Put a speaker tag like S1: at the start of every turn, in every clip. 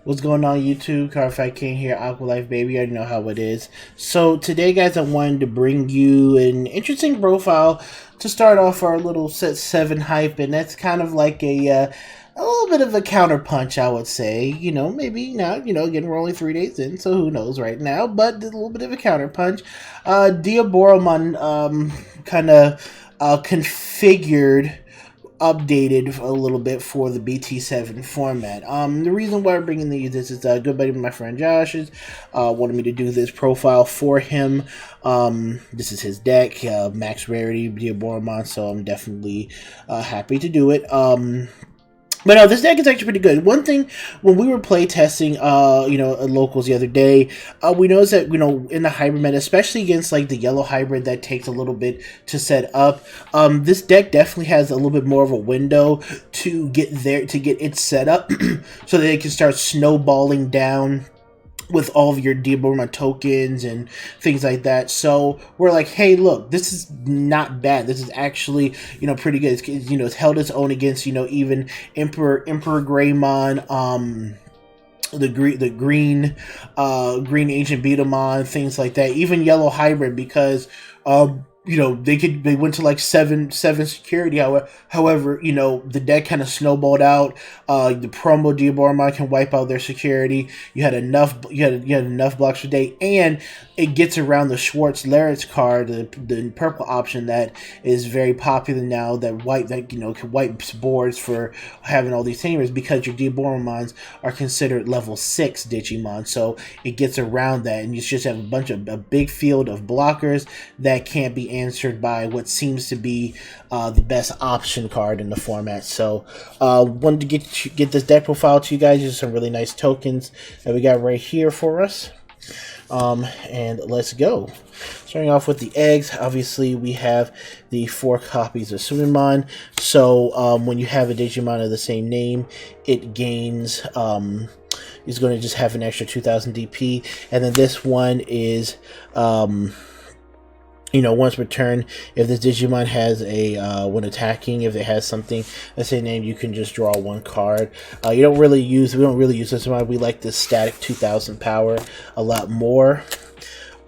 S1: What's going on YouTube? Carfight King here, Aqua Life Baby. I already know how it is. So today, guys, I wanted to bring you an interesting profile to start off our little set 7 hype, and that's kind of like a little bit of a counterpunch, I would say. Maybe not. Again, we're only 3 days in, so who knows right now? But a little bit of a counterpunch. Diaboromon kind of configured, updated a little bit for the BT-7 format. The reason why I'm bringing this is a good buddy of my friend Josh is wanted me to do this profile for him. This is his deck, max rarity Diaboromon, so I'm definitely happy to do it. But no, this deck is actually pretty good. One thing, when we were play testing, at locals the other day, we noticed that, in the hybrid meta, especially against, like, the yellow hybrid that takes a little bit to set up, this deck definitely has a little bit more of a window to get it set up so that it can start snowballing down with all of your Diaboromon tokens and things like that. So we're like, hey, look, this is not bad. This is actually, pretty good. It's held its own against, even Emperor Greymon, the green ancient Betamon, things like that. Even yellow hybrid, because they went to like seven security. However, the deck kind of snowballed out. The promo Diaboromon can wipe out their security. You had enough blocks for day, and it gets around the Schwartz Larret's card, the purple option that is very popular now. That can wipe boards for having all these tamers, because your Diaboromons are considered level 6 Digimon. So it gets around that, and you just have a big field of blockers that can't be answered by what seems to be the best option card in the format. So wanted to get this deck profile to you guys. Just some really nice tokens that we got right here for us. And let's go. Starting off with the eggs, obviously we have the 4 copies of Summon. So when you have a Digimon of the same name, it gains is going to just have an extra 2000 DP, and then this one is once per turn, if this Digimon has when attacking, if it has something that's a name, you can just draw 1 card. We don't really use this one. We like this static 2000 power a lot more.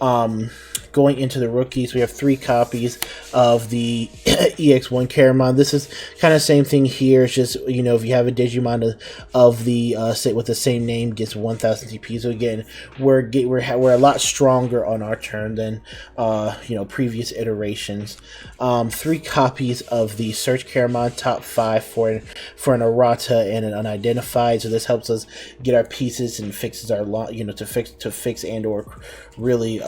S1: Going into the rookies, we have 3 copies of the EX1 Caramon. This is kind of same thing here. It's just, if you have a Digimon of the with the same name, gets 1000 TP. So again, we're a lot stronger on our turn than previous iterations. 3 copies of the Search Caramon, top 5 for an errata and an unidentified. So this helps us get our pieces and fixes our to fix and or really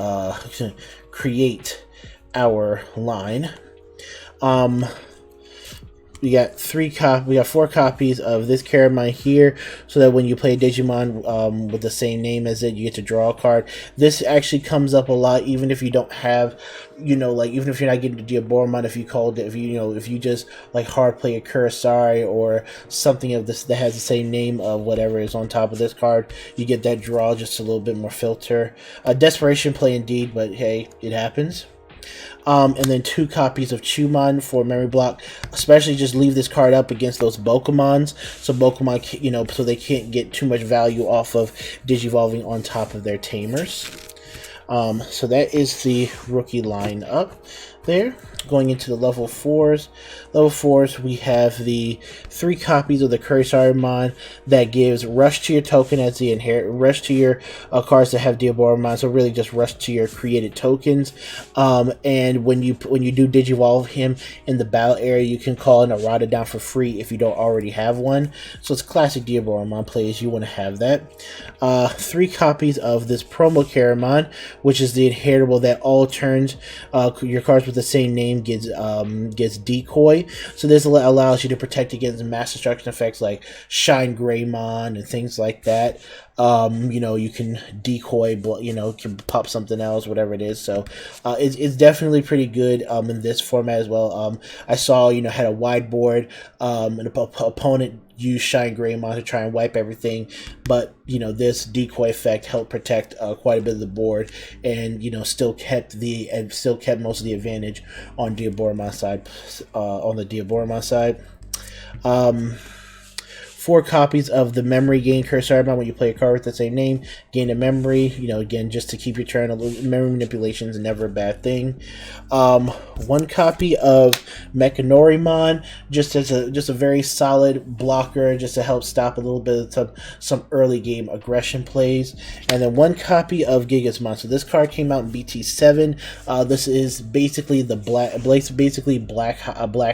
S1: create our line. We got 4 copies of this Caramon here, so that when you play Digimon with the same name as it, you get to draw a card. This actually comes up a lot, even if you don't have, even if you're not getting to Diaboromon, if you just like hard play a Kurosari or something of this that has the same name of whatever is on top of this card, you get that draw, just a little bit more filter. Desperation play indeed, but hey, it happens. And then 2 copies of Chumon for memory block. Especially just leave this card up against those Bokomons, so Bokomon, so they can't get too much value off of Digivolving on top of their tamers. So that is the rookie line up there. Going into the level 4s. Level 4s, we have the 3 copies of the Kurosari that gives rush to your token as the rush to your cards that have Diaboromon. So really just rush to your created tokens. And when you do Digivolve him in the battle area, you can call an errata down for free if you don't already have one. So it's classic Diaboromon plays. You want to have that. 3 copies of this promo Caramon, which is the inheritable that all turns your cards with the same name gets decoy. So this allows you to protect against mass destruction effects like Shine Greymon and things like that. You can decoy, can pop something else, whatever it is. So it's definitely pretty good in this format as well. I saw had a wide board, and an opponent used Shine Greymon to try and wipe everything, but this decoy effect helped protect quite a bit of the board, and still kept most of the advantage on Diaboromon side. 4 copies of the memory gain Kurosawa when you play a card with the same name. Gain a memory, you know, again, just to keep your turn. Memory manipulation is never a bad thing. 1 copy of Mechanorimon, just a very solid blocker, just to help stop a little bit of some early game aggression plays. And then 1 copy of Gigasmon. So this card came out in BT-7. This is basically the black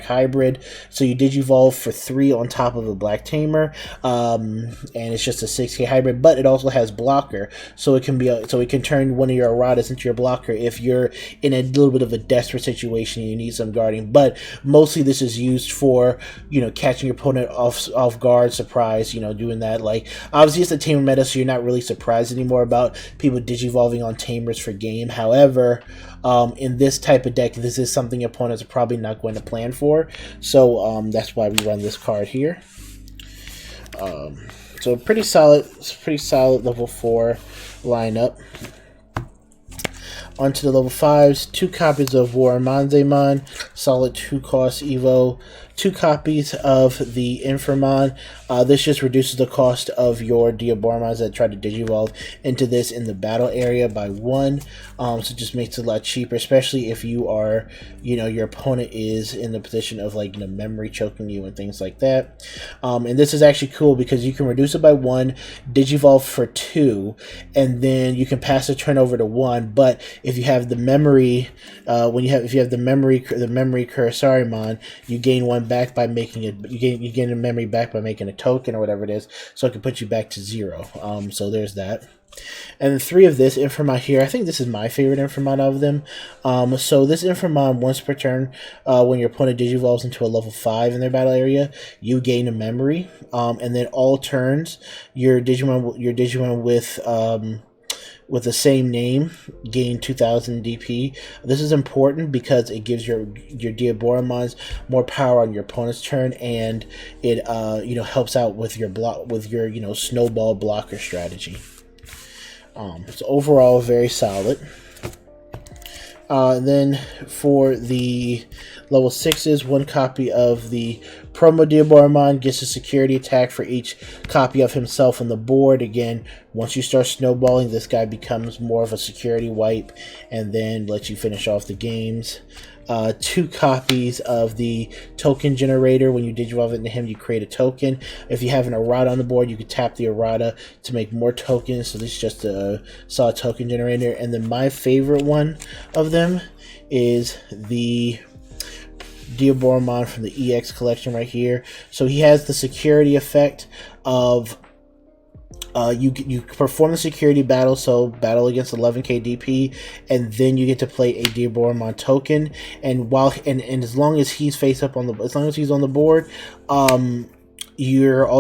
S1: hybrid. So you Digivolve for 3 on top of a black tamer, and it's just a 6K hybrid. But it also has blocker, so it can turn one of your erratas into your blocker if you're in a little bit of a desperate situation and you need some guarding. But mostly this is used for, you know, catching your opponent off guard, surprise, you know, doing that. Like, obviously it's a tamer meta, so you're not really surprised anymore about people Digivolving on tamers for game. However, in this type of deck, this is something opponents are probably not going to plan for, so that's why we run this card here. So pretty solid level 4 lineup. Onto the level 5s, 2 copies of Waramanzemon, solid 2 cost Evo, 2 copies of the Inframon. This just reduces the cost of your Diaboromons that try to Digivolve into this in the battle area by 1. So it just makes it a lot cheaper, especially if you are, you know, your opponent is in the position of, like, you know, memory choking you and things like that. And this is actually cool because you can reduce it by 1, Digivolve for 2, and then you can pass the turn over to 1. But if you have the memory, if you have the memory Kurosawa, you gain 1 back by making it. You gain a memory back by making a token or whatever it is, so it can put you back to 0. So there's that. And 3 of this Inframon here, I think this is my favorite Inframon of them. So this Inframon, once per turn, when your opponent Digivolves into a level 5 in their battle area, you gain a memory. And then all turns, your Digimon with the same name gain 2000 DP. This is important because it gives your Diaboromons more power on your opponent's turn, and it you know, helps out with your you know, snowball blocker strategy. So overall very solid. Then for the level 6s, 1 copy of the Promo Diaboromon gets a security attack for each copy of himself on the board. Again, once you start snowballing, this guy becomes more of a security wipe and then lets you finish off the games. 2 copies of the token generator. When you Digivolve into him, you create a token. If you have an errata on the board, you can tap the errata to make more tokens. So this is just a solid token generator. And then my favorite one of them is the Diaboromon from the EX collection right here. So he has the security effect of you perform the security battle, so battle against 11k DP, and then you get to play a Diaboromon token. And as long as he's face up on the board, all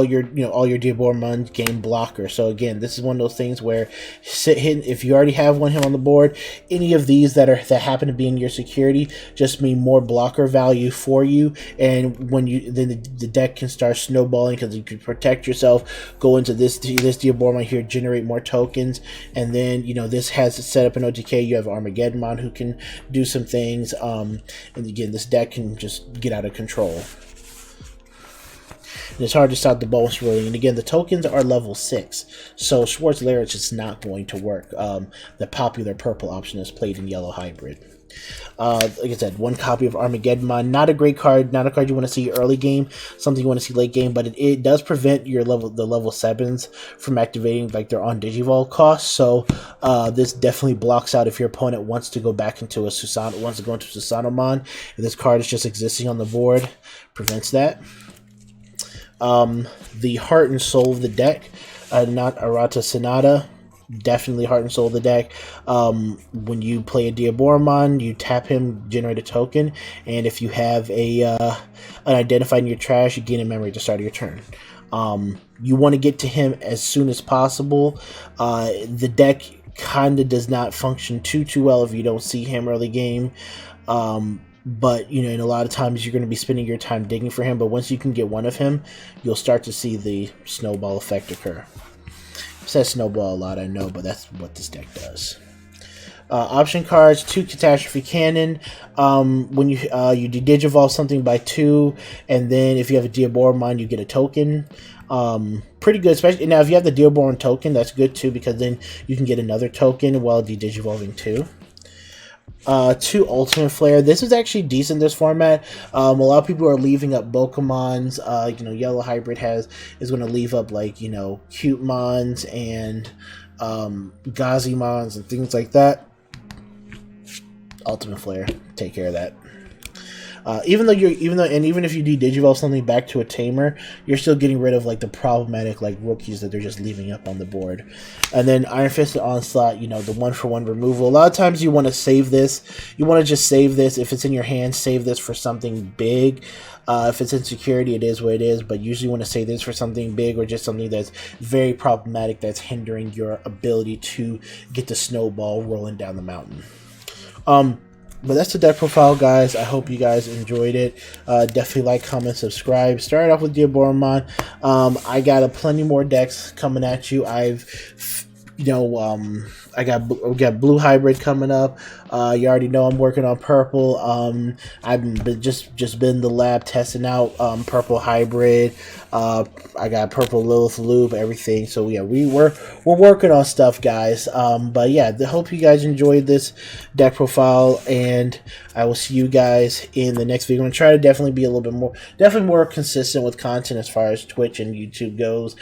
S1: your Diaboromon gain blocker. So again, this is one of those things where if you already have him on the board, any of these that happen to be in your security just mean more blocker value for you. And when then the deck can start snowballing because you can protect yourself, go into this Diaboromon here, generate more tokens, and then, you know, this has it set up in OTK. You have Armageddon who can do some things, and again, this deck can just get out of control. And it's hard to stop the bonus rolling. And again, the tokens are level 6, so Schwartz Lair is just not going to work. The popular purple option is played in yellow hybrid. Like I said, 1 copy of Armageddon. Not a great card, not a card you want to see early game, something you want to see late game, but it does prevent the level 7s from activating, like, their on Digivolve costs. So this definitely blocks out if your opponent wants to go back into Susanomon, and this card is just existing on the board, prevents that. The Heart and Soul of the deck, not Arata Sonata, definitely Heart and Soul of the deck. When you play a Diaboromon, you tap him, generate a token, and if you have an identified in your trash, you gain a memory at the start of your turn. You want to get to him as soon as possible. The deck kind of does not function too well if you don't see him early game. But, you know, and a lot of times you're going to be spending your time digging for him, but once you can get one of him, you'll start to see the snowball effect occur. It says snowball a lot, I know, but that's what this deck does. Option cards: 2 Catastrophe Cannon. When you digivolve something by 2, and then if you have a Diaboromon, you get a token. Pretty good, especially now if you have the Diaboromon token, that's good too, because then you can get another token while digivolving 2. 2 Ultimate Flare. This is actually decent, this format. A lot of people are leaving up Bokomons. Yellow Hybrid is going to leave up, like, Cute Mons and Gazimons and things like that. Ultimate Flare, take care of that. Even if you digivolve something back to a tamer, you're still getting rid of, like, the problematic, like, rookies that they're just leaving up on the board. And then Iron Fisted Onslaught, the 1-for-1 removal. A lot of times you want to save this. You want to just save this. If it's in your hand, save this for something big. If it's in security, it is what it is, but usually you want to save this for something big or just something that's very problematic that's hindering your ability to get the snowball rolling down the mountain. But that's the deck profile, guys. I hope you guys enjoyed it. Definitely like, comment, subscribe. Started off with Diaboromon. I got plenty more decks coming at you. We got Blue Hybrid coming up. You already know I'm working on Purple. I've just been in the lab testing out Purple Hybrid. I got Purple Lilith Loop, everything. So yeah, we're working on stuff, guys. But yeah, I hope you guys enjoyed this deck profile, and I will see you guys in the next video. I'm gonna try to definitely be a little bit more consistent with content as far as Twitch and YouTube goes.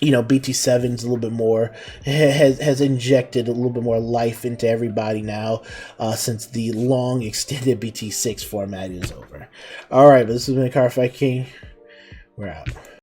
S1: BT-7 is a little bit more, has injected a little bit more life into everybody now, since the long extended BT-6 format is over. Alright, but this has been Card Fight King. We're out.